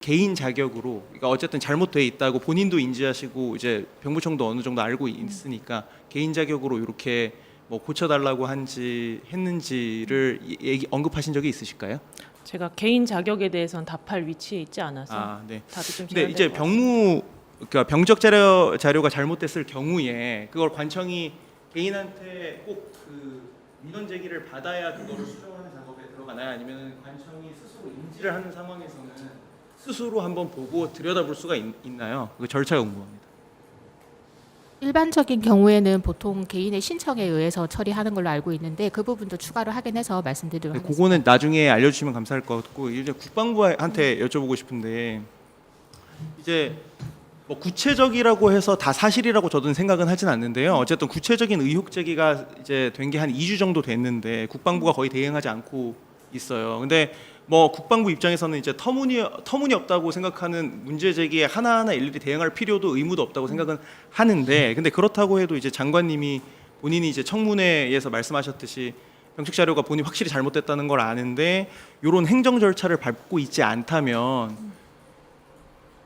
개인 자격으로, 그러니까 어쨌든 잘못돼 있다고 본인도 인지하시고 이제 병무청도 어느 정도 알고 있으니까 개인 자격으로 이렇게 뭐 고쳐달라고 했는지를 언급하신 적이 있으실까요? 제가 개인 자격에 대해서는 답할 위치에 있지 않아서 네. 답이 좀 근데 제한될 이제 것 같습니다. 그러니까 병적 자료가 잘못됐을 경우에 그걸 관청이 개인한테 꼭 그 민원 제기를 받아야 그거를 수정하는 작업에 들어가나요? 아니면 관청이 스스로 인지를 하는 상황에서는 스스로 한번 보고 들여다볼 수가 있나요? 그 절차가 궁금합니다. 일반적인 경우에는 보통 개인의 신청에 의해서 처리하는 걸로 알고 있는데 그 부분도 추가로 확인해서 말씀드리도록 하겠습니다. 그거는 나중에 알려주시면 감사할 것 같고, 이제 국방부한테 여쭤보고 싶은데, 이제 뭐 구체적이라고 해서 다 사실이라고 저는 생각은 하진 않는데요. 어쨌든 구체적인 의혹 제기가 이제 된 게 한 2주 정도 됐는데 국방부가 거의 대응하지 않고 있어요. 근데 뭐 국방부 입장에서는 이제 터무니없다고 생각하는 문제 제기에 하나하나 일일이 대응할 필요도 의무도 없다고 생각은 하는데, 근데 그렇다고 해도 이제 장관님이 본인이 이제 청문회에서 말씀하셨듯이 병책 자료가 본인이 확실히 잘못됐다는 걸 아는데 이런 행정 절차를 밟고 있지 않다면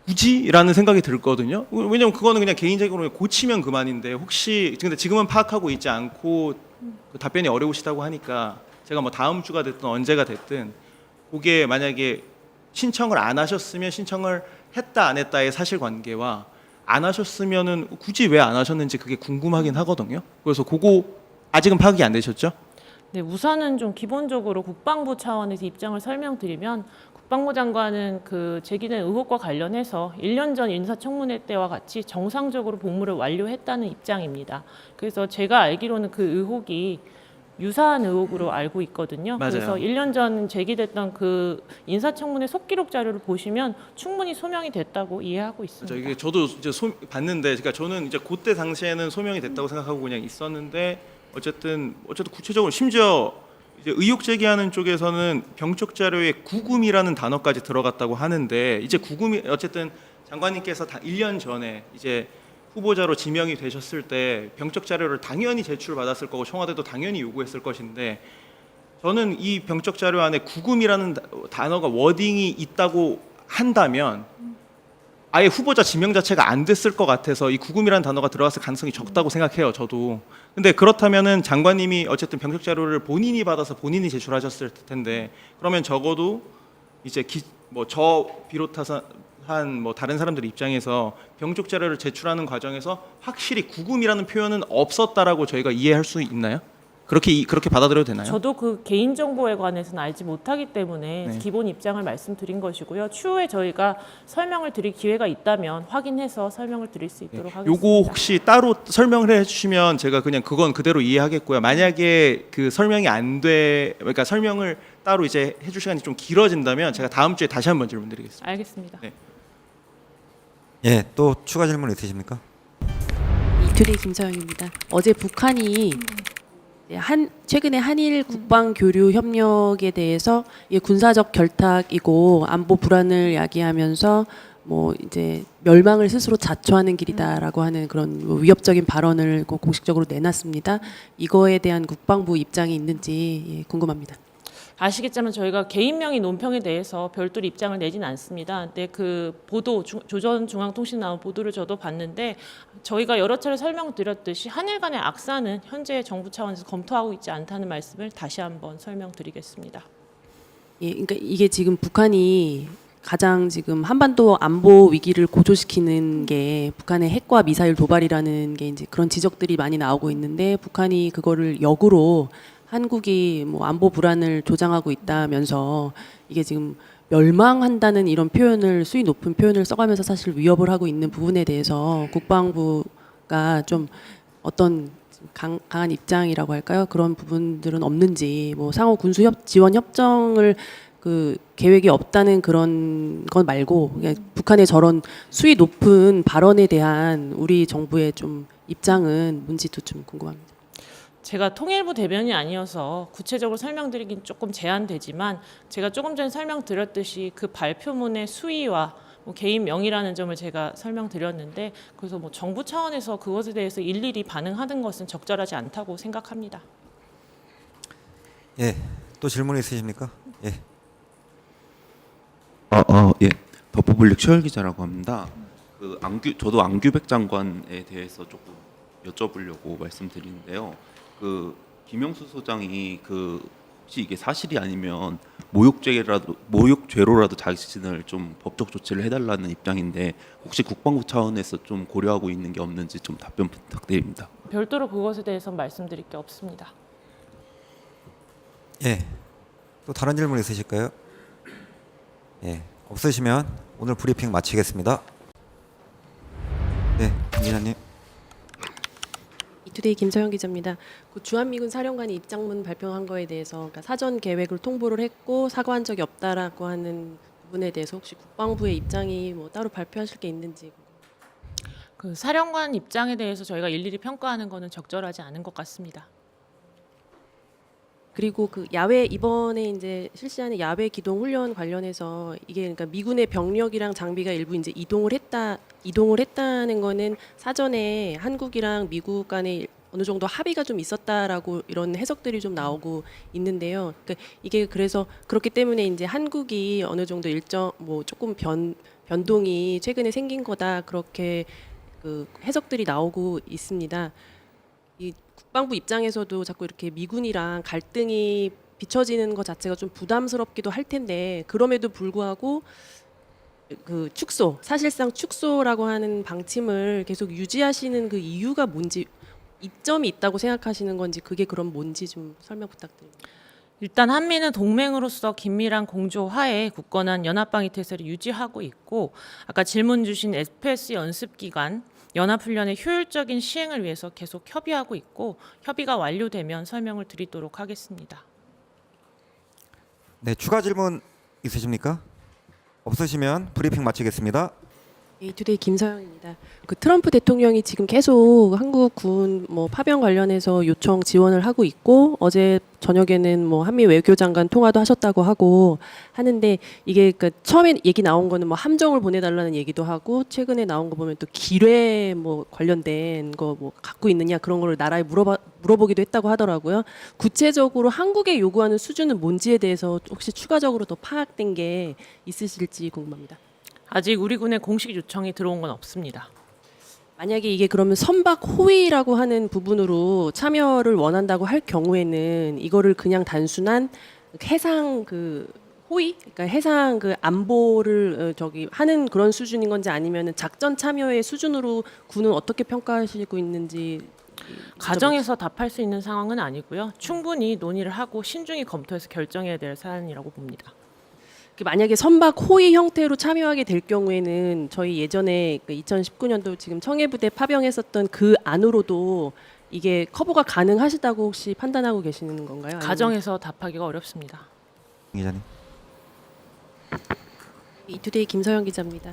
굳이라는 생각이 들거든요. 왜냐면 그거는 그냥 개인적으로 고치면 그만인데, 혹시 근데 지금은 파악하고 있지 않고 그 답변이 어려우시다고 하니까 제가 뭐 다음 주가 됐든 언제가 됐든 그게 만약에 신청을 안 하셨으면 신청을 했다 안 했다의 사실관계와 안 하셨으면은 굳이 왜 안 하셨는지 그게 궁금하긴 하거든요. 그래서 그거 아직은 파악이 안 되셨죠? 네, 우선은 좀 기본적으로 국방부 차원에서 입장을 설명드리면, 국방부 장관은 그 제기된 의혹과 관련해서 1년 전 인사청문회 때와 같이 정상적으로 복무를 완료했다는 입장입니다. 그래서 제가 알기로는 그 의혹이 유사한 의혹으로 알고 있거든요. 맞아요. 그래서 1년 전 제기됐던 그 인사청문회 속기록 자료를 보시면 충분히 소명이 됐다고 이해하고 있습니다. 이게 저도 이제 봤는데, 그러니까 저는 이제 그때 당시에는 소명이 됐다고 생각하고 그냥 있었는데, 어쨌든 구체적으로 심지어 이제 의혹 제기하는 쪽에서는 병적 자료에 구금이라는 단어까지 들어갔다고 하는데, 이제 구금이 어쨌든 장관님께서 다 1년 전에 이제 후보자로 지명이 되셨을 때 병적 자료를 당연히 제출받았을 거고 청와대도 당연히 요구했을 것인데, 저는 이 병적 자료 안에 구금이라는 단어가 워딩이 있다고 한다면 아예 후보자 지명 자체가 안 됐을 것 같아서 이 구금이라는 단어가 들어갔을 가능성이 적다고 생각해요, 저도. 근데 그렇다면은 장관님이 어쨌든 병적 자료를 본인이 받아서 본인이 제출하셨을 텐데, 그러면 적어도 이제 뭐 저 비롯해서 한 뭐 다른 사람들 입장에서 병적 자료를 제출하는 과정에서 확실히 구금이라는 표현은 없었다라고 저희가 이해할 수 있나요? 그렇게 받아들여도 되나요? 저도 그 개인정보에 관해서는 알지 못하기 때문에 네. 기본 입장을 말씀드린 것이고요. 추후에 저희가 설명을 드릴 기회가 있다면 확인해서 설명을 드릴 수 있도록 하겠습니다. 요거 혹시 따로 설명을 해주시면 제가 그냥 그건 그대로 이해하겠고요. 만약에 그 설명이 그러니까 설명을 따로 이제 해줄 시간이 좀 길어진다면 제가 다음 주에 다시 한번 질문드리겠습니다. 알겠습니다. 네. 예, 또 추가 질문 있으십니까? 이투리 김서영입니다. 어제 북한이 최근에 한일 국방 교류 협력에 대해서 이게 군사적 결탁이고 안보 불안을 야기하면서 뭐 이제 멸망을 스스로 자초하는 길이다라고 하는 그런 뭐 위협적인 발언을 공식적으로 내놨습니다. 이거에 대한 국방부 입장이 있는지 궁금합니다. 아시겠지만 저희가 개인명의 논평에 대해서 별도로 입장을 내진 않습니다. 근데 그 보도 조선중앙통신 나온 보도를 저도 봤는데, 저희가 여러 차례 설명드렸듯이 한일 간의 악사는 현재 정부 차원에서 검토하고 있지 않다는 말씀을 다시 한번 설명드리겠습니다. 예, 그러니까 이게 지금 북한이 가장 지금 한반도 안보 위기를 고조시키는 게 북한의 핵과 미사일 도발이라는 게 이제 그런 지적들이 많이 나오고 있는데, 북한이 그거를 역으로 한국이 뭐 안보 불안을 조장하고 있다면서 이게 지금 멸망한다는 이런 표현을, 수위 높은 표현을 써가면서 사실 위협을 하고 있는 부분에 대해서 국방부가 좀 어떤 강한 입장이라고 할까요? 그런 부분들은 없는지, 뭐 상호 군수 지원 협정을 그 계획이 없다는 그런 것 말고 그냥 북한의 저런 수위 높은 발언에 대한 우리 정부의 좀 입장은 뭔지도 좀 궁금합니다. 제가 통일부 대변이 아니어서 구체적으로 설명드리긴 조금 제한되지만, 제가 조금 전에 설명드렸듯이 그 발표문의 수위와 뭐 개인 명의라는 점을 제가 설명드렸는데, 그래서 뭐 정부 차원에서 그것에 대해서 일일이 반응하는 것은 적절하지 않다고 생각합니다. 예, 또 질문 있으십니까? 예. 예. 더퍼블릭 최열 기자라고 합니다. 저도 안규백 장관에 대해서 조금 여쭤보려고 말씀드리는데요. 김영수 소장이 혹시 이게 사실이 아니면 모욕죄로라도 자신을 좀 법적 조치를 해달라는 입장인데 혹시 국방부 차원에서 좀 고려하고 있는 게 없는지 좀 답변 부탁드립니다. 별도로 그것에 대해서 말씀드릴 게 없습니다. 예. 또 다른 질문 있으실까요? 예. 없으시면 오늘 브리핑 마치겠습니다. 네, 김 기자님. 이투데이 김서영 기자입니다. 그 주한미군 사령관이 입장문 발표한 거에 대해서 그러니까 사전 계획을 통보를 했고 사과한 적이 없다라고 하는 부분에 대해서 혹시 국방부의 입장이 뭐 따로 발표하실 게 있는지. 그 사령관 입장에 대해서 저희가 일일이 평가하는 것은 적절하지 않은 것 같습니다. 그리고 그 야외 이번에 이제 실시하는 야외 기동 훈련 관련해서 이게 그러니까 미군의 병력이랑 장비가 일부 이제 이동을 했다는 거는 사전에 한국이랑 미국 간에 어느 정도 합의가 좀 있었다라고 이런 해석들이 좀 나오고 있는데요. 그러니까 이게 그래서 그렇기 때문에 이제 한국이 어느 정도 일정 뭐 조금 변동이 최근에 생긴 거다 그렇게 그 해석들이 나오고 있습니다. 이 국방부 입장에서도 자꾸 이렇게 미군이랑 갈등이 비춰지는 것 자체가 좀 부담스럽기도 할 텐데 그럼에도 불구하고 그 축소, 사실상 축소라고 하는 방침을 계속 유지하시는 그 이유가 뭔지, 이점이 있다고 생각하시는 건지 그게 그럼 뭔지 좀 설명 부탁드립니다. 일단 한미는 동맹으로서 긴밀한 공조 하에 굳건한 연합방위 태세를 유지하고 있고 아까 질문 주신 FPS 연습 기간 연합훈련의 효율적인 시행을 위해서 계속 협의하고 있고 협의가 완료되면 설명을 드리도록 하겠습니다. 네, 추가 질문 있으십니까? 없으시면 브리핑 마치겠습니다. 이투데이 김서영입니다. 그 트럼프 대통령이 지금 계속 한국 군 뭐 파병 관련해서 요청 지원을 하고 있고 어제 저녁에는 뭐 한미 외교장관 통화도 하셨다고 하고 하는데 이게 그 처음에 얘기 나온 거는 뭐 함정을 보내달라는 얘기도 하고 최근에 나온 거 보면 또 기뢰 뭐 관련된 거 뭐 갖고 있느냐 그런 거를 나라에 물어보기도 했다고 하더라고요. 구체적으로 한국에 요구하는 수준은 뭔지에 대해서 혹시 추가적으로 더 파악된 게 있으실지 궁금합니다. 아직 우리 군의 공식 요청이 들어온 건 없습니다. 만약에 이게 그러면 선박 호위라고 하는 부분으로 참여를 원한다고 할 경우에는 이거를 그냥 단순한 해상 그 호위, 그러니까 해상 그 안보를 저기 하는 그런 수준인 건지 아니면은 작전 참여의 수준으로 군은 어떻게 평가하시고 있는지 가정에서 답할 수 있는 상황은 아니고요. 충분히 논의를 하고 신중히 검토해서 결정해야 될 사안이라고 봅니다. 만약에 선박 호위 형태로 참여하게 될 경우에는 저희 예전에 2019년도 지금 청해부대 파병했었던 그 안으로도 이게 커버가 가능하시다고 혹시 판단하고 계시는 건가요? 아니면 가정에서 답하기가 어렵습니다. 기자님. 이투데이 김서영 기자입니다.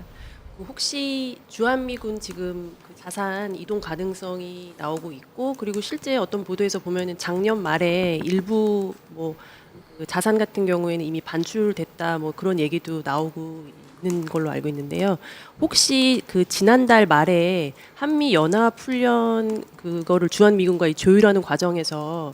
혹시 주한미군 지금 그 자산 이동 가능성이 나오고 있고 그리고 실제 어떤 보도에서 보면은 작년 말에 일부 뭐 그 자산 같은 경우에는 이미 반출됐다 뭐 그런 얘기도 나오고 있는 걸로 알고 있는데요. 혹시 그 지난달 말에 한미 연합 훈련 그거를 주한미군과 조율하는 과정에서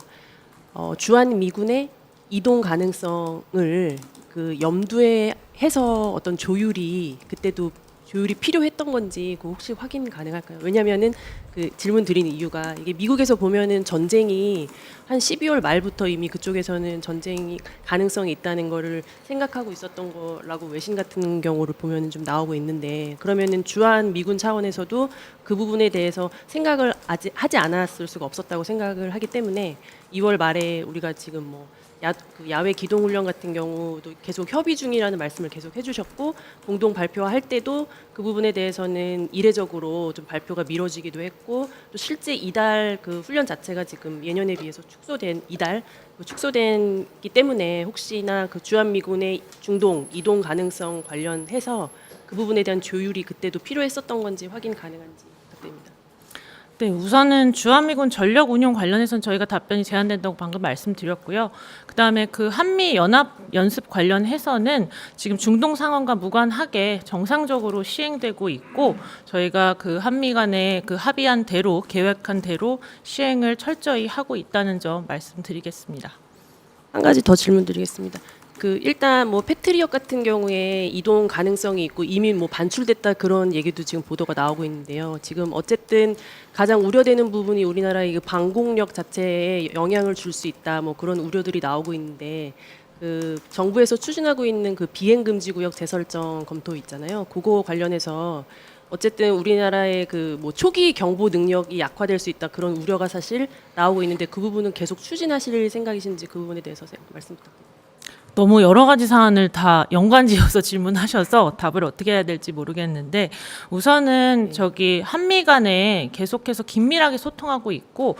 주한미군의 이동 가능성을 그 염두에 해서 어떤 조율이 그때도 조율이 필요했던 건지 그 혹시 확인 가능할까요? 왜냐하면은 그 질문 드리는 이유가 이게 미국에서 보면은 전쟁이 한 12월 말부터 이미 그쪽에서는 전쟁이 가능성이 있다는 거를 생각하고 있었던 거라고 외신 같은 경우를 보면은 좀 나오고 있는데 그러면은 주한 미군 차원에서도 그 부분에 대해서 생각을 아직 하지 않았을 수가 없었다고 생각을 하기 때문에 2월 말에 우리가 지금 뭐 야외 기동훈련 같은 경우도 계속 협의 중이라는 말씀을 계속 해주셨고 공동 발표할 때도 그 부분에 대해서는 이례적으로 좀 발표가 미뤄지기도 했고 또 실제 이달 그 훈련 자체가 지금 예년에 비해서 축소된 이달 축소된기 때문에 혹시나 그 주한미군의 중동 이동 가능성 관련해서 그 부분에 대한 조율이 그때도 필요했었던 건지 확인 가능한지 부탁드립니다. 네, 우선은 주한미군 전력 운용 관련해서는 저희가 답변이 제한된다고 방금 말씀드렸고요. 그다음에 그 한미 연합 연습 관련해서는 지금 중동 상황과 무관하게 정상적으로 시행되고 있고 저희가 그 한미 간에 그 합의한 대로 계획한 대로 시행을 철저히 하고 있다는 점 말씀드리겠습니다. 한 가지 더 질문 드리겠습니다. 그 일단 뭐 패트리엇 같은 경우에 이동 가능성이 있고 이미 뭐 반출됐다 그런 얘기도 지금 보도가 나오고 있는데요. 지금 어쨌든 가장 우려되는 부분이 우리나라의 그 방공력 자체에 영향을 줄 수 있다 뭐 그런 우려들이 나오고 있는데 그 정부에서 추진하고 있는 그 비행 금지 구역 재설정 검토 있잖아요. 그거 관련해서 어쨌든 우리나라의 그 뭐 초기 경보 능력이 약화될 수 있다 그런 우려가 사실 나오고 있는데 그 부분은 계속 추진하실 생각이신지 그 부분에 대해서 말씀 부탁드립니다. 너무 여러 가지 사안을 다 연관지어서 질문하셔서 답을 어떻게 해야 될지 모르겠는데 우선은 저기 한미 간에 계속해서 긴밀하게 소통하고 있고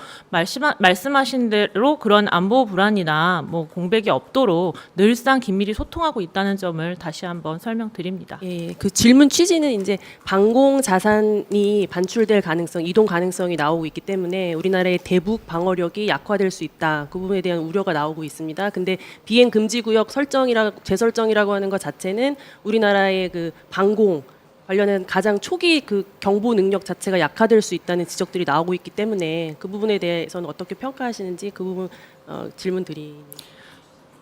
말씀하신 대로 그런 안보 불안이나 뭐 공백이 없도록 늘상 긴밀히 소통하고 있다는 점을 다시 한번 설명드립니다. 예, 그 질문 취지는 이제 방공 자산이 반출될 가능성, 이동 가능성이 나오고 있기 때문에 우리나라의 대북 방어력이 약화될 수 있다. 그 부분에 대한 우려가 나오고 있습니다. 근데 비행 금지 구역 재설정이라고 하는 것 자체는 우리나라의 그 방공 관련한 가장 초기 그 경보 능력 자체가 약화될 수 있다는 지적들이 나오고 있기 때문에 그 부분에 대해서는 어떻게 평가하시는지 그 부분 질문 드립니다.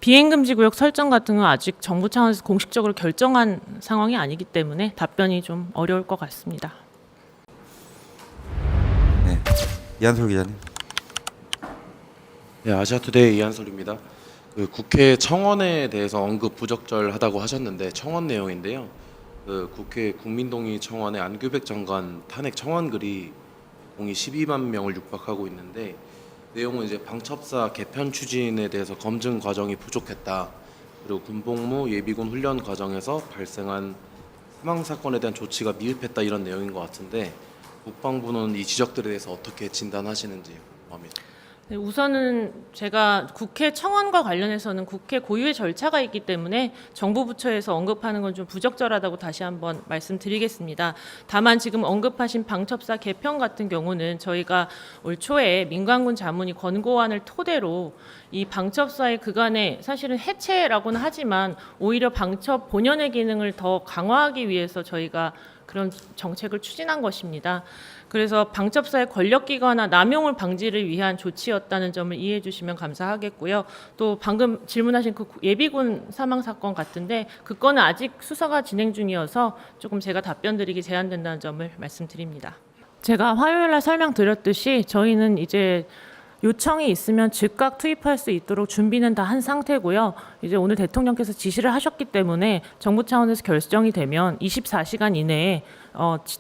비행금지구역 설정 같은 건 아직 정부 차원에서 공식적으로 결정한 상황이 아니기 때문에 답변이 좀 어려울 것 같습니다. 네, 이한솔 기자님. 네, 아시아투데이 이한솔입니다. 그 국회 청원에 대해서 언급 부적절하다고 하셨는데 청원 내용인데요. 그 국회 국민동의 청원의 안규백 장관 탄핵 청원글이 공이 12만 명을 육박하고 있는데 내용은 이제 방첩사 개편 추진에 대해서 검증 과정이 부족했다. 그리고 군복무 예비군 훈련 과정에서 발생한 사망 사건에 대한 조치가 미흡했다 이런 내용인 것 같은데 국방부는 이 지적들에 대해서 어떻게 진단하시는지 궁금합니다. 네, 우선은 제가 국회 청원과 관련해서는 국회 고유의 절차가 있기 때문에 정부 부처에서 언급하는 건 좀 부적절하다고 다시 한번 말씀드리겠습니다. 다만 지금 언급하신 방첩사 개편 같은 경우는 저희가 올 초에 민관군 자문위 권고안을 토대로 이 방첩사의 그간의 사실은 해체라고는 하지만 오히려 방첩 본연의 기능을 더 강화하기 위해서 저희가 그런 정책을 추진한 것입니다. 그래서 방첩사의 권력기관화 남용을 방지를 위한 조치였다는 점을 이해해 주시면 감사하겠고요. 또 방금 질문하신 그 예비군 사망 사건 같은데 그 건은 아직 수사가 진행 중이어서 조금 제가 답변 드리기 제한된다는 점을 말씀드립니다. 제가 화요일 날 설명드렸듯이 저희는 이제 요청이 있으면 즉각 투입할 수 있도록 준비는 다 한 상태고요. 이제 오늘 대통령께서 지시를 하셨기 때문에 정부 차원에서 결정이 되면 24시간 이내에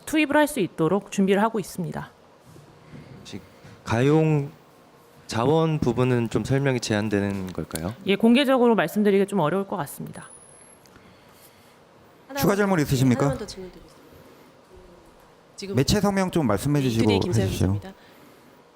투입을 할 수 있도록 준비를 하고 있습니다. 가용 자원 부분은 좀 설명이 제한되는 걸까요? 예, 공개적으로 말씀드리기 좀 어려울 것 같습니다. 추가 질문 있으십니까? 하나만 더 질문 드리겠습니다. 지금 매체 성명 좀 말씀해 주시고 이태리 김세현 해주시죠. 교수입니다.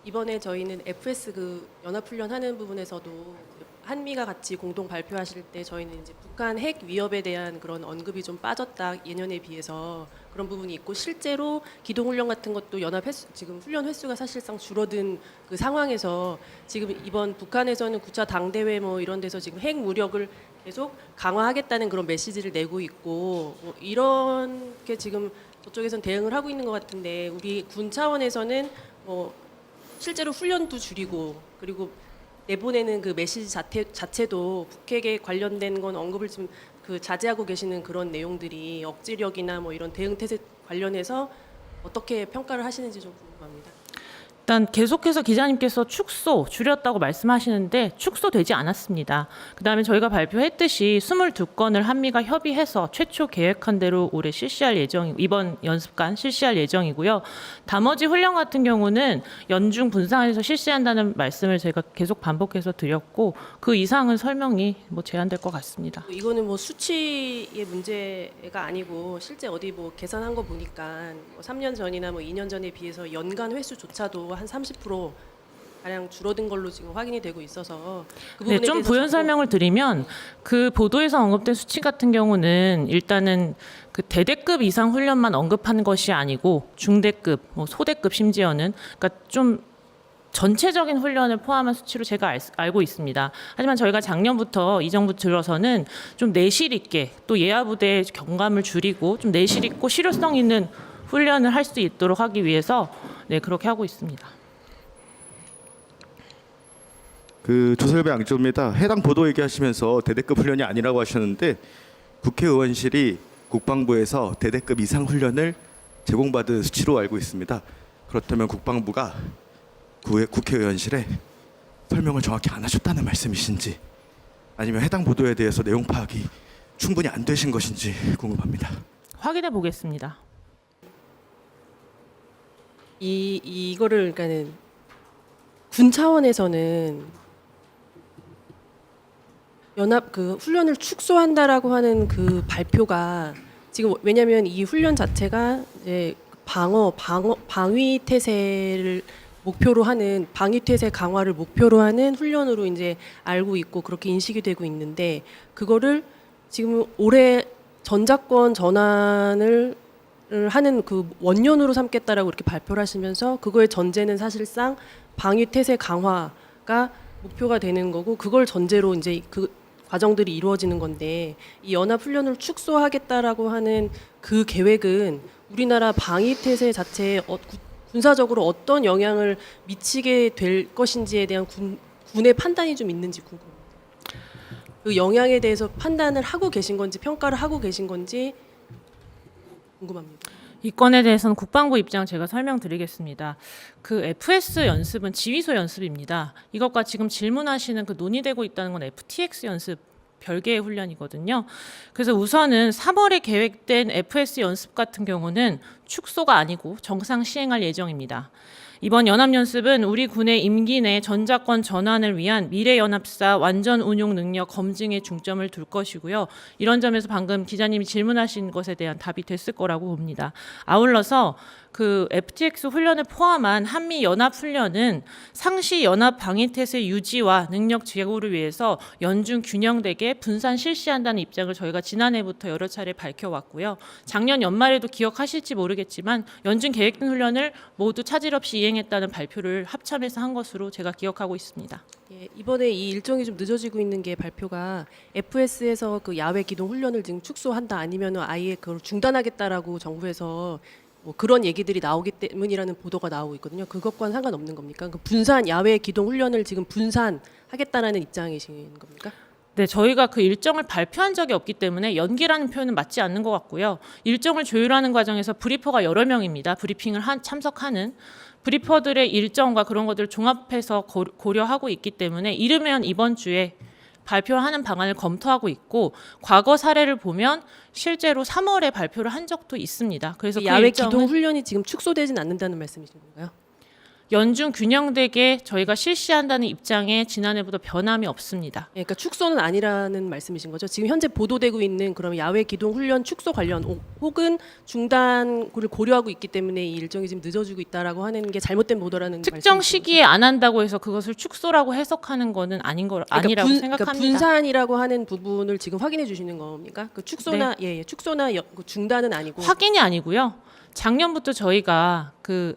이번에 저희는 FS 그 연합훈련 하는 부분에서도 그 한미가 같이 공동 발표하실 때 저희는 이제 북한 핵 위협에 대한 그런 언급이 좀 빠졌다 예년에 비해서 그런 부분이 있고 실제로 기동훈련 같은 것도 연합 횟수 지금 훈련 횟수가 사실상 줄어든 그 상황에서 지금 이번 북한에서는 9차 당대회 뭐 이런 데서 지금 핵 무력을 계속 강화하겠다는 그런 메시지를 내고 있고 뭐 이렇게 지금 저쪽에선 대응을 하고 있는 것 같은데 우리 군 차원에서는 뭐 실제로 훈련도 줄이고 그리고 내보내는 그 메시지 자체도 북핵에 관련된 건 언급을 좀 그 자제하고 계시는 그런 내용들이 억지력이나 뭐 이런 대응 태세 관련해서 어떻게 평가를 하시는지 좀 궁금합니다. 일단 계속해서 기자님께서 축소 줄였다고 말씀하시는데 축소되지 않았습니다. 그다음에 저희가 발표했듯이 22건을 한미가 협의해서 최초 계획한 대로 올해 실시할 이번 연습간 실시할 예정이고요. 나머지 훈련 같은 경우는 연중 분산해서 실시한다는 말씀을 제가 계속 반복해서 드렸고 그 이상은 설명이 뭐 제한될 것 같습니다. 이거는 뭐 수치의 문제가 아니고 실제 어디 뭐 계산한 거 보니까 뭐 3년 전이나 뭐 2년 전에 비해서 연간 횟수조차도 한 30% 가량 줄어든 걸로 지금 확인이 되고 있어서 그 부분에 네, 좀 대해서 부연 자꾸 설명을 드리면 그 보도에서 언급된 수치 같은 경우는 일단은 그 대대급 이상 훈련만 언급한 것이 아니고 중대급, 뭐 소대급 심지어는 그러니까 좀 전체적인 훈련을 포함한 수치로 제가 알고 있습니다. 하지만 저희가 작년부터 이 정부 들어서는 좀 내실 있게 또 예하 부대의 경감을 줄이고 좀 내실 있고 실효성 있는 훈련을 할 수 있도록 하기 위해서 네, 그렇게 하고 있습니다. 조설배 앙조입니다. 해당 보도 얘기하시면서 대대급 훈련이 아니라고 하셨는데 국회의원실이 국방부에서 대대급 이상 훈련을 제공받은 수치로 알고 있습니다. 그렇다면 국방부가 국회의원실에 설명을 정확히 안 하셨다는 말씀이신지 아니면 해당 보도에 대해서 내용 파악이 충분히 안 되신 것인지 궁금합니다. 확인해 보겠습니다. 이거를 그러니까는 군 차원에서는 연합 그 훈련을 축소한다라고 하는 그 발표가 지금 왜냐하면 이 훈련 자체가 이제 방위 태세를 목표로 하는 방위 태세 강화를 목표로 하는 훈련으로 이제 알고 있고 그렇게 인식이 되고 있는데 그거를 지금 올해 전작권 전환을 하는 그 원년으로 삼겠다라고 이렇게 발표를 하시면서 그거의 전제는 사실상 방위 태세 강화가 목표가 되는 거고 그걸 전제로 이제 그 과정들이 이루어지는 건데 이 연합 훈련을 축소하겠다라고 하는 그 계획은 우리나라 방위 태세 자체에 군사적으로 어떤 영향을 미치게 될 것인지에 대한 군의 판단이 좀 있는지 궁금합니다. 그 영향에 대해서 판단을 하고 계신 건지 평가를 하고 계신 건지 궁금합니다. 이 건에 대해서는 국방부 입장 제가 설명드리겠습니다. 그 FS 연습은 지휘소 연습입니다. 이것과 지금 질문하시는 그 논의되고 있다는 건 FTX 연습 별개의 훈련이거든요. 그래서 우선은 3월에 계획된 FS 연습 같은 경우는 축소가 아니고 정상 시행할 예정입니다. 이번 연합연습은 우리 군의 임기 내 전작권 전환을 위한 미래연합사 완전 운용 능력 검증에 중점을 둘 것이고요. 이런 점에서 방금 기자님이 질문하신 것에 대한 답이 됐을 거라고 봅니다. 아울러서 그 FTX 훈련을 포함한 한미 연합 훈련은 상시 연합 방위태세 유지와 능력 제고를 위해서 연중 균형되게 분산 실시한다는 입장을 저희가 지난해부터 여러 차례 밝혀왔고요. 작년 연말에도 기억하실지 모르겠지만 연중 계획된 훈련을 모두 차질 없이 이행했다는 발표를 합참에서 한 것으로 제가 기억하고 있습니다. 예, 이번에 이 일정이 좀 늦어지고 있는 게 발표가 FS에서 그 야외 기동 훈련을 지금 축소한다 아니면 아예 그걸 중단하겠다라고 정부에서 뭐 그런 얘기들이 나오기 때문이라는 보도가 나오고 있거든요. 그것과는 상관없는 겁니까? 그 분산 야외 기동 훈련을 지금 분산하겠다라는 입장이신 겁니까? 네, 저희가 그 일정을 발표한 적이 없기 때문에 연기라는 표현은 맞지 않는 것 같고요. 일정을 조율하는 과정에서 브리퍼가 여러 명입니다. 브리핑을 참석하는 브리퍼들의 일정과 그런 것들을 종합해서 고려하고 있기 때문에 이르면 이번 주에 발표하는 방안을 검토하고 있고 과거 사례를 보면 실제로 3월에 발표를 한 적도 있습니다. 그래서 그 야외 기동 훈련이 지금 축소되진 않는다는 말씀이신 건가요? 연중 균형되게 저희가 실시한다는 입장에 지난해보다 변함이 없습니다. 예, 그러니까 축소는 아니라는 말씀이신 거죠. 지금 현재 보도되고 있는 그럼 야외 기동 훈련 축소 관련 혹은 중단을 고려하고 있기 때문에 이 일정이 지금 늦어지고 있다라고 하는 게 잘못된 보도라는 특정 말씀이신 시기에 안 한다고 해서 그것을 축소라고 해석하는 거는 아니라고 그러니까 생각합니다. 그러니까 분산이라고 하는 부분을 지금 확인해 주시는 겁니까? 그 축소나 축소나 그 중단은 아니고 확인이 아니고요. 작년부터 저희가 그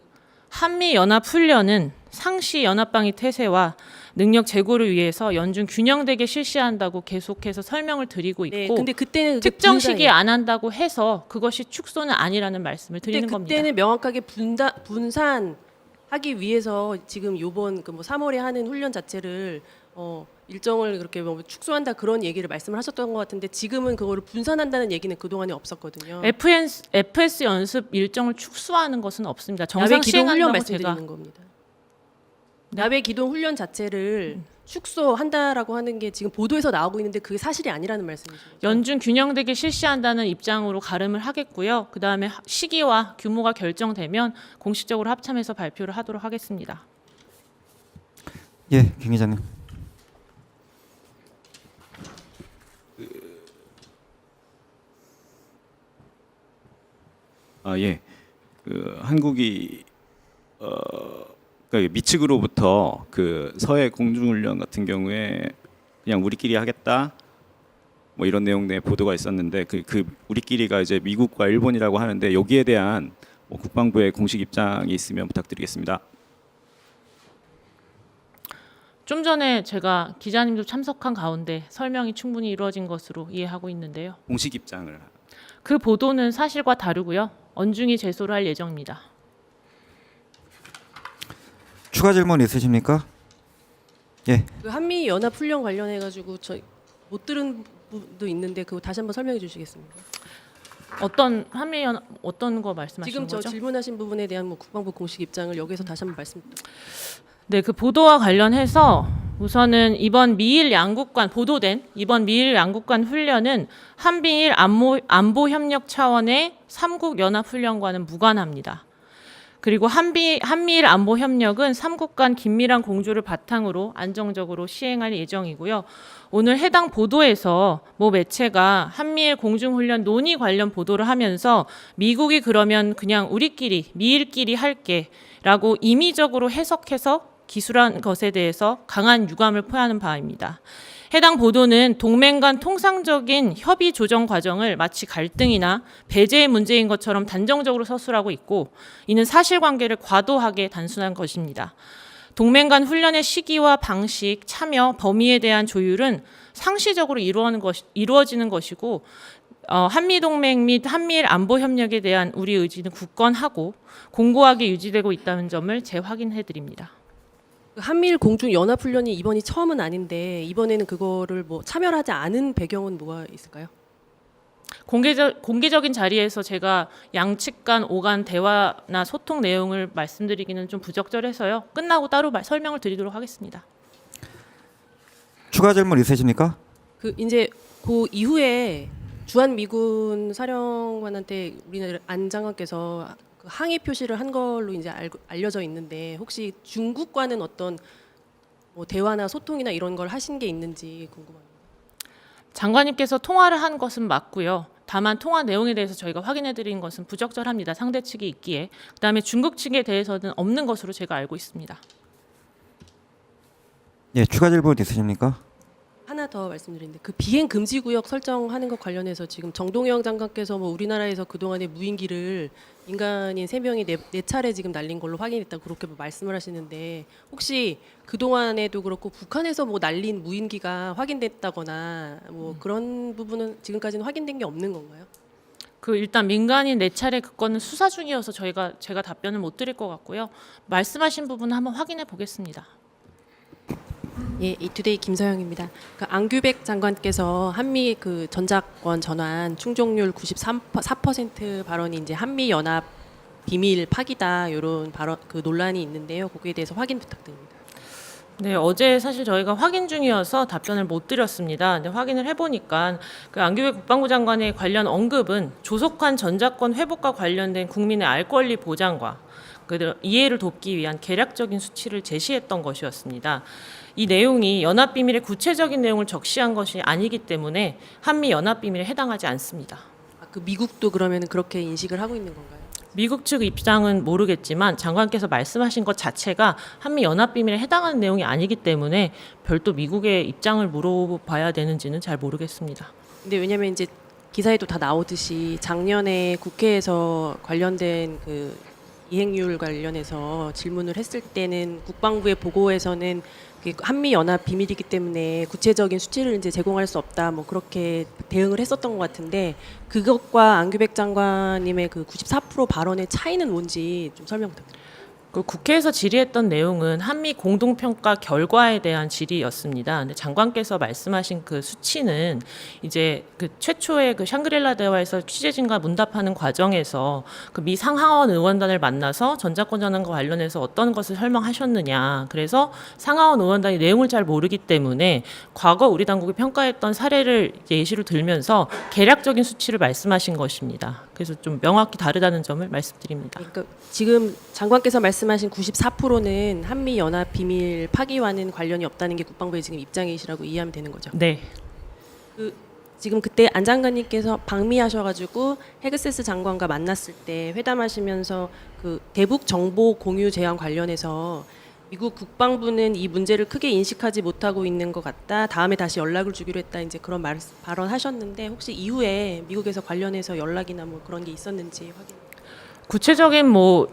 한미 연합 훈련은 상시 연합방위 태세와 능력 제고를 위해서 연중 균형되게 실시한다고 계속해서 설명을 드리고 있고 네, 근데 그때는 특정 시기에 안 한다고 해서 그것이 축소는 아니라는 말씀을 드리는 근데 겁니다. 그때는 명확하게 분산하기 위해서 지금 요번 그 뭐 3월에 하는 훈련 자체를 일정을 그렇게 뭐 축소한다 그런 얘기를 말씀을 하셨던 것 같은데 지금은 그거를 분산한다는 얘기는 그동안에 없었거든요. FS 연습 일정을 축소하는 것은 없습니다. 야외 정상 기동 훈련 시행한다고 제가 말씀드리는 겁니다. 야외 기동 훈련 자체를 축소한다라고 하는 게 지금 보도에서 나오고 있는데 그게 사실이 아니라는 말씀이신 거죠? 연중 균형되게 실시한다는 입장으로 가름을 하겠고요. 그다음에 시기와 규모가 결정되면 공식적으로 합참해서 발표를 하도록 하겠습니다. 예, 김 기자님. 예. 그 한국이 그러니까 미측으로부터 그 서해 공중훈련 같은 경우에 그냥 우리끼리 하겠다 뭐 이런 내용의 보도가 있었는데 그 우리끼리가 이제 미국과 일본이라고 하는데 여기에 대한 뭐 국방부의 공식 입장이 있으면 부탁드리겠습니다. 좀 전에 제가 기자님도 참석한 가운데 설명이 충분히 이루어진 것으로 이해하고 있는데요. 공식 입장을. 그 보도는 사실과 다르고요. 엄중히 제소를 할 예정입니다. 추가 질문 있으십니까? 예, 그 한미 연합 훈련 관련해 가지고 저 못 들은 부분도 있는데 그거 다시 한번 설명해 주시겠습니까? 어떤 한미연 어떤 거 말씀하시는 지금 저 거죠? 질문하신 부분에 대한 뭐 국방부 공식 입장을 여기서 다시 한번 말씀. 네, 그 보도와 관련해서 우선은 이번 미일 양국 간 보도된 이번 미일 양국 간 훈련은 한미일 안보 협력 차원의 3국 연합 훈련과는 무관합니다. 그리고 한미일 안보 협력은 3국 간 긴밀한 공조를 바탕으로 안정적으로 시행할 예정이고요. 오늘 해당 보도에서 모 매체가 한미일 공중훈련 논의 관련 보도를 하면서 미국이 그러면 그냥 우리끼리 미일끼리 할게라고 임의적으로 해석해서 기술한 것에 대해서 강한 유감을 표하는 바입니다. 해당 보도는 동맹 간 통상적인 협의 조정 과정을 마치 갈등이나 배제의 문제인 것처럼 단정적으로 서술하고 있고 이는 사실관계를 과도하게 단순한 것입니다. 동맹 간 훈련의 시기와 방식, 참여, 범위에 대한 조율은 상시적으로 이루어지는 것이고 한미동맹 및 한미일 안보 협력에 대한 우리 의지는 굳건하고 공고하게 유지되고 있다는 점을 재확인해 드립니다. 한미일 공중 연합 훈련이 이번이 처음은 아닌데 이번에는 그거를 뭐 참여를 하지 않은 배경은 뭐가 있을까요? 공개적인 자리에서 제가 양측 간 오간 대화나 소통 내용을 말씀드리기는 좀 부적절해서요. 끝나고 따로 설명을 드리도록 하겠습니다. 추가 질문 있으십니까? 그 이제 그 이후에 주한 미군 사령관한테 우리나라 안 장관께서 그 항의 표시를 한 걸로 이제 알려져 있는데 혹시 중국과는 어떤 뭐 대화나 소통이나 이런 걸 하신 게 있는지 궁금합니다. 장관님께서 통화를 한 것은 맞고요. 다만 통화 내용에 대해서 저희가 확인해 드린 것은 부적절합니다. 상대 측이 있기에. 그다음에 중국 측에 대해서는 없는 것으로 제가 알고 있습니다. 예, 추가 질문 있으십니까? 하나 더 말씀드리는데 그 비행 금지 구역 설정하는 것 관련해서 지금 정동영 장관께서 뭐 우리나라에서 그동안의 무인기를 민간인 3명이 네 차례 지금 날린 걸로 확인했다 그렇게 뭐 말씀을 하시는데 혹시 그동안에도 그렇고 북한에서 뭐 날린 무인기가 확인됐다거나 뭐 그런 부분은 지금까지는 확인된 게 없는 건가요? 그 일단 민간인 4차례 그거는 수사 중이어서 제가 답변을 못 드릴 것 같고요. 말씀하신 부분은 한번 확인해 보겠습니다. 예, 이투데이 김서영입니다. 그 안규백 장관께서 한미 그 전작권 전환 충족률 94% 발언이 이제 한미 연합 비밀 파기다 이런 발언 그 논란이 있는데요. 거기에 대해서 확인 부탁드립니다. 네, 어제 사실 저희가 확인 중이어서 답변을 못 드렸습니다. 근데 확인을 해보니까 그 안규백 국방부 장관의 관련 언급은 조속한 전작권 회복과 관련된 국민의 알 권리 보장과 이해를 돕기 위한 계략적인 수치를 제시했던 것이었습니다. 이 내용이 연합비밀의 구체적인 내용을 적시한 것이 아니기 때문에 한미 연합비밀에 해당하지 않습니다. 그 미국도 그러면 그렇게 인식을 하고 있는 건가요? 미국 측 입장은 모르겠지만 장관께서 말씀하신 것 자체가 한미 연합비밀에 해당하는 내용이 아니기 때문에 별도 미국의 입장을 물어봐야 되는지는 잘 모르겠습니다. 근데 왜냐하면 이제 기사에도 다 나오듯이 작년에 국회에서 관련된 그 이행률 관련해서 질문을 했을 때는 국방부의 보고에서는 한미 연합 비밀이기 때문에 구체적인 수치를 이제 제공할 수 없다 뭐 그렇게 대응을 했었던 것 같은데 그것과 안규백 장관님의 그 94% 발언의 차이는 뭔지 좀 설명 부탁드립니다. 그 국회에서 질의했던 내용은 한미 공동평가 결과에 대한 질의였습니다. 근데 장관께서 말씀하신 그 수치는 이제 그 최초의 그 샹그릴라 대화에서 취재진과 문답하는 과정에서 그 미 상하원 의원단을 만나서 전작권 전환과 관련해서 어떤 것을 설명하셨느냐. 그래서 상하원 의원단이 내용을 잘 모르기 때문에 과거 우리 당국이 평가했던 사례를 예시로 들면서 계략적인 수치를 말씀하신 것입니다. 그래서 좀 명확히 다르다는 점을 말씀드립니다. 그러니까 지금 장관께서 말씀하신 94%는 한미 연합 비밀 파기와는 관련이 없다는 게 국방부의 지금 입장이시라고 이해하면 되는 거죠. 네. 지금 그때 안 장관님께서 방미하셔가지고 헤그세스 장관과 만났을 때 회담하시면서 그 대북 정보 공유 제한 관련해서 미국 국방부는 이 문제를 크게 인식하지 못하고 있는 것 같다. 다음에 다시 연락을 주기로 했다. 이제 그런 발언하셨는데 혹시 이후에 미국에서 관련해서 연락이나 뭐 그런 게 있었는지 확인. 구체적인 뭐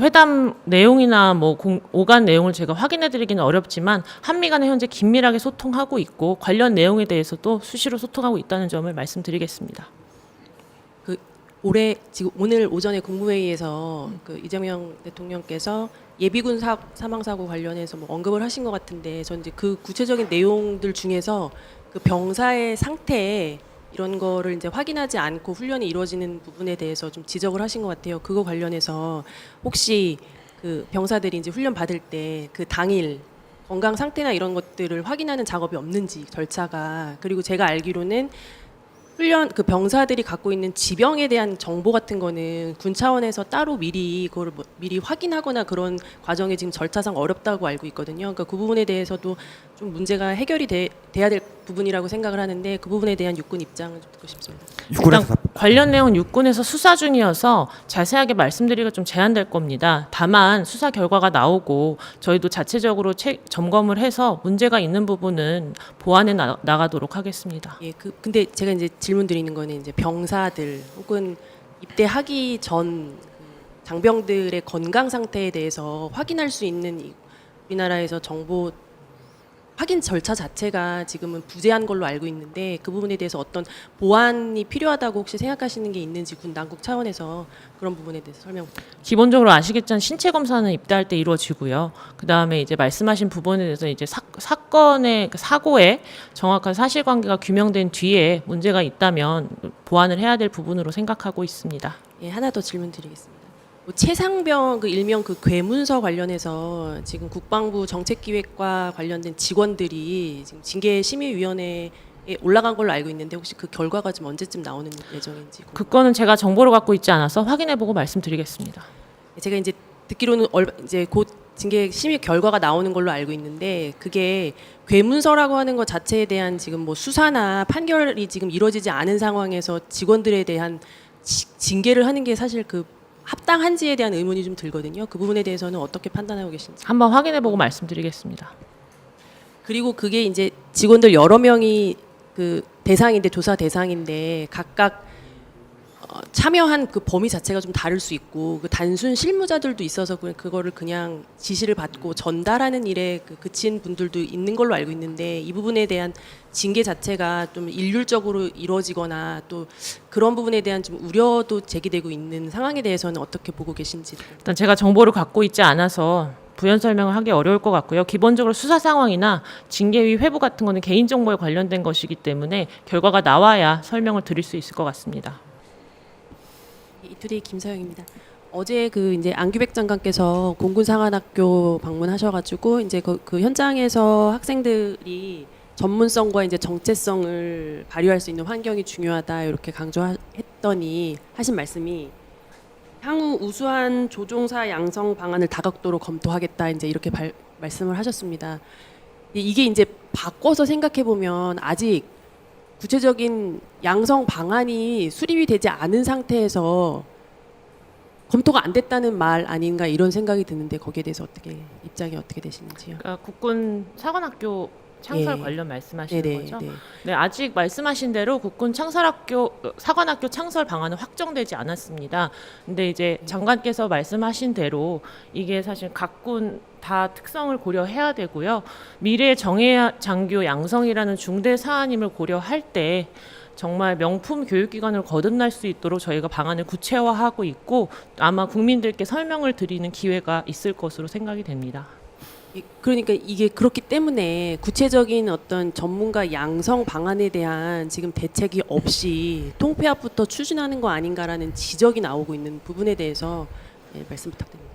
회담 내용이나 뭐 오간 내용을 제가 확인해드리기는 어렵지만 한미 간에 현재 긴밀하게 소통하고 있고 관련 내용에 대해서도 수시로 소통하고 있다는 점을 말씀드리겠습니다. 올해 지금 오늘 오전에 국무회의에서 그 이재명 대통령께서 예비군 사망 사고 관련해서 뭐 언급을 하신 것 같은데, 전 이제 그 구체적인 내용들 중에서 그 병사의 상태 이런 거를 이제 확인하지 않고 훈련이 이루어지는 부분에 대해서 좀 지적을 하신 것 같아요. 그거 관련해서 혹시 그 병사들이 이제 훈련 받을 때 그 당일 건강 상태나 이런 것들을 확인하는 작업이 없는지 절차가, 그리고 제가 알기로는 훈련 그 병사들이 갖고 있는 지병에 대한 정보 같은 거는 군 차원에서 따로 미리 그거를 뭐 미리 확인하거나 그런 과정이 지금 절차상 어렵다고 알고 있거든요. 그러니까 그 부분에 대해서도 좀 문제가 해결이 돼야 될 부분이라고 생각을 하는데, 그 부분에 대한 육군 입장을 좀 듣고 싶습니다. 육군에서 관련 내용은 육군에서 수사 중이어서 자세하게 말씀드리기가 좀 제한될 겁니다. 다만 수사 결과가 나오고 저희도 자체적으로 점검을 해서 문제가 있는 부분은 보완해 나가도록 하겠습니다. 예, 근데 제가 이제 질문 드리는 거는 이제 병사들 혹은 입대하기 전 장병들의 건강 상태에 대해서 확인할 수 있는 우리나라에서 정보 확인 절차 자체가 지금은 부재한 걸로 알고 있는데, 그 부분에 대해서 어떤 보완이 필요하다고 혹시 생각하시는 게 있는지 군 당국 차원에서 그런 부분에 대해서 설명 부탁드립니다. 기본적으로 아시겠지만 신체 검사는 입대할 때 이루어지고요. 그 다음에 이제 말씀하신 부분에 대해서 이제 사건의 사고의 정확한 사실관계가 규명된 뒤에 문제가 있다면 보완을 해야 될 부분으로 생각하고 있습니다. 예, 하나 더 질문 드리겠습니다. 뭐 최상병 그 일명 그 괴문서 관련해서 지금 국방부 정책기획과 관련된 직원들이 지금 징계심의위원회에 올라간 걸로 알고 있는데, 혹시 그 결과가 좀 언제쯤 나오는 예정인지. 그거는 제가 정보를 갖고 있지 않아서 확인해보고 말씀드리겠습니다. 제가 이제 듣기로는 이제 곧 징계 심의 결과가 나오는 걸로 알고 있는데, 그게 괴문서라고 하는 것 자체에 대한 지금 뭐 수사나 판결이 지금 이루어지지 않은 상황에서 직원들에 대한 징계를 하는 게 사실 그 합당한지에 대한 의문이 좀 들거든요. 그 부분에 대해서는 어떻게 판단하고 계신지. 한번 확인해보고 말씀드리겠습니다. 그리고 그게 이제 직원들 여러 명이 그 대상인데, 조사 대상인데 각각 참여한 그 범위 자체가 좀 다를 수 있고, 그 단순 실무자들도 있어서 그거를 그냥 지시를 받고 전달하는 일에 그친 분들도 있는 걸로 알고 있는데, 이 부분에 대한 징계 자체가 좀 일률적으로 이루어지거나 또 그런 부분에 대한 좀 우려도 제기되고 있는 상황에 대해서는 어떻게 보고 계신지. 일단 제가 정보를 갖고 있지 않아서 부연 설명을 하기 어려울 것 같고요. 기본적으로 수사 상황이나 징계위 회부 같은 거는 개인정보에 관련된 것이기 때문에 결과가 나와야 설명을 드릴 수 있을 것 같습니다. 이투데이 김서영입니다. 어제 그 이제 안규백 장관께서 공군사관학교 방문하셔가지고 이제 그 현장에서 학생들이 전문성과 이제 정체성을 발휘할 수 있는 환경이 중요하다 이렇게 강조했더니 하신 말씀이, 향후 우수한 조종사 양성 방안을 다각도로 검토하겠다 이제 이렇게 말씀을 하셨습니다. 이게 이제 바꿔서 생각해 보면 아직 구체적인 양성 방안이 수립이 되지 않은 상태에서 검토가 안 됐다는 말 아닌가 이런 생각이 드는데, 거기에 대해서 입장이 어떻게 되시는지요? 그러니까 국군 사관학교 창설 예. 관련 말씀하시는 네네, 거죠? 네. 네, 아직 말씀하신 대로 국군 사관학교 창설 방안은 확정되지 않았습니다. 근데 이제 장관께서 말씀하신 대로 이게 사실 각군 다 특성을 고려해야 되고요. 미래 정예 장교 양성이라는 중대 사안임을 고려할 때 정말 명품 교육기관을 거듭날 수 있도록 저희가 방안을 구체화하고 있고, 아마 국민들께 설명을 드리는 기회가 있을 것으로 생각이 됩니다. 그러니까 이게 그렇기 때문에 구체적인 어떤 전문가 양성 방안에 대한 지금 대책이 없이 통폐합부터 추진하는 거 아닌가라는 지적이 나오고 있는 부분에 대해서 말씀 부탁드립니다.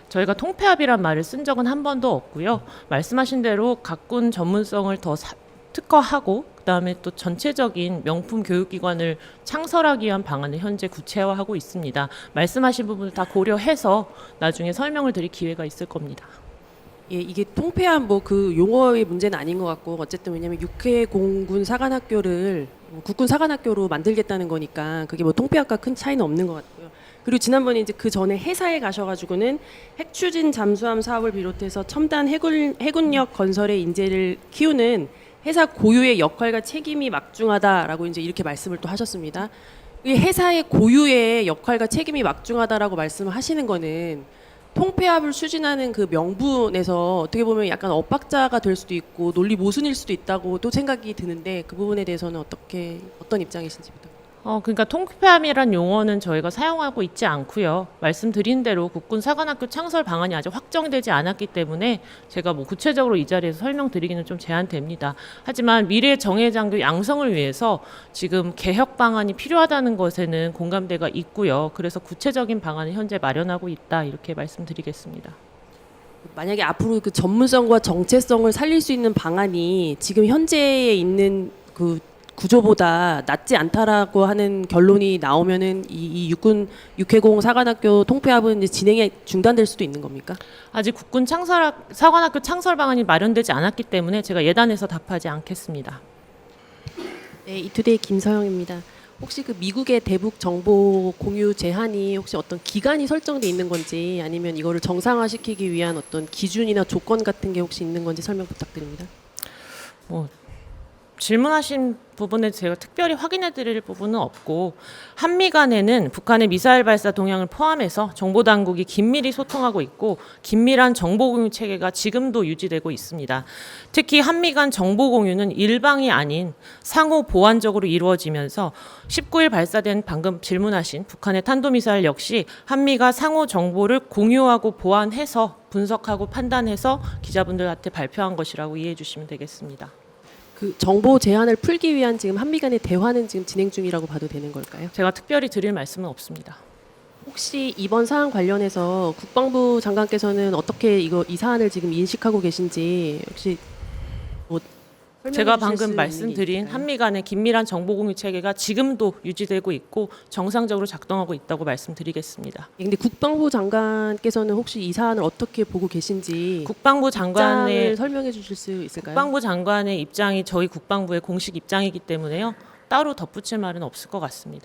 저희가 통폐합이란 말을 쓴 적은 한 번도 없고요. 말씀하신 대로 각군 전문성을 더 특화하고, 그다음에 또 전체적인 명품 교육기관을 창설하기 위한 방안을 현재 구체화하고 있습니다. 말씀하신 부분을 다 고려해서 나중에 설명을 드릴 기회가 있을 겁니다. 예, 이게 통폐합 뭐 그 용어의 문제는 아닌 것 같고, 어쨌든 왜냐하면 육해 공군 사관학교를 국군 사관학교로 만들겠다는 거니까 그게 뭐 통폐합과 큰 차이는 없는 것 같고요. 그리고 지난번에 이제 그 전에 해사에 가셔가지고는 핵추진 잠수함 사업을 비롯해서 첨단 해군력 건설의 인재를 키우는 해사 고유의 역할과 책임이 막중하다라고 이제 이렇게 말씀을 또 하셨습니다. 이 해사의 고유의 역할과 책임이 막중하다라고 말씀하시는 거는 통폐합을 추진하는 그 명분에서 어떻게 보면 약간 엇박자가 될 수도 있고 논리 모순일 수도 있다고 또 생각이 드는데, 그 부분에 대해서는 어떤 입장이신지 부탁드립니다. 그러니까 통폐합이란 용어는 저희가 사용하고 있지 않고요. 말씀드린 대로 국군 사관학교 창설 방안이 아직 확정되지 않았기 때문에 제가 뭐 구체적으로 이 자리에서 설명드리기는 좀 제한됩니다. 하지만 미래 정예장교 양성을 위해서 지금 개혁 방안이 필요하다는 것에는 공감대가 있고요. 그래서 구체적인 방안을 현재 마련하고 있다 이렇게 말씀드리겠습니다. 만약에 앞으로 그 전문성과 정체성을 살릴 수 있는 방안이 지금 현재에 있는 그 구조보다 낫지 않다라고 하는 결론이 나오면은 이 육군 6회공 사관학교 통폐합은 이제 진행이 중단될 수도 있는 겁니까? 아직 국군 사관학교 창설 방안이 마련되지 않았기 때문에 제가 예단해서 답하지 않겠습니다. 네, 이투데이 김서영입니다. 혹시 그 미국의 대북 정보 공유 제한이 혹시 어떤 기간이 설정돼 있는 건지 아니면 이거를 정상화시키기 위한 어떤 기준이나 조건 같은 게 혹시 있는 건지 설명 부탁드립니다. 질문하신 부분에 제가 특별히 확인해 드릴 부분은 없고 한미 간에는 북한의 미사일 발사 동향을 포함해서 정보 당국이 긴밀히 소통하고 있고 긴밀한 정보 공유 체계가 지금도 유지되고 있습니다. 특히 한미 간 정보 공유는 일방이 아닌 상호 보완적으로 이루어지면서 19일 발사된 방금 질문하신 북한의 탄도미사일 역시 한미가 상호 정보를 공유하고 보완해서 분석하고 판단해서 기자분들한테 발표한 것이라고 이해해 주시면 되겠습니다. 그 정보 제한을 풀기 위한 지금 한미 간의 대화는 지금 진행 중이라고 봐도 되는 걸까요? 제가 특별히 드릴 말씀은 없습니다. 혹시 이번 사안 관련해서 국방부 장관께서는 어떻게 이 사안을 지금 인식하고 계신지 혹시 뭐 설명해 제가 주실 수 방금 있는 게 말씀드린 있을까요? 한미 간의 긴밀한 정보 공유 체계가 지금도 유지되고 있고 정상적으로 작동하고 있다고 말씀드리겠습니다. 예, 근데 국방부 장관께서는 혹시 이 사안을 어떻게 보고 계신지 국방부 입장을 장관의 설명해 주실 수 있을까요? 국방부 장관의 입장이 저희 국방부의 공식 입장이기 때문에요. 따로 덧붙일 말은 없을 것 같습니다.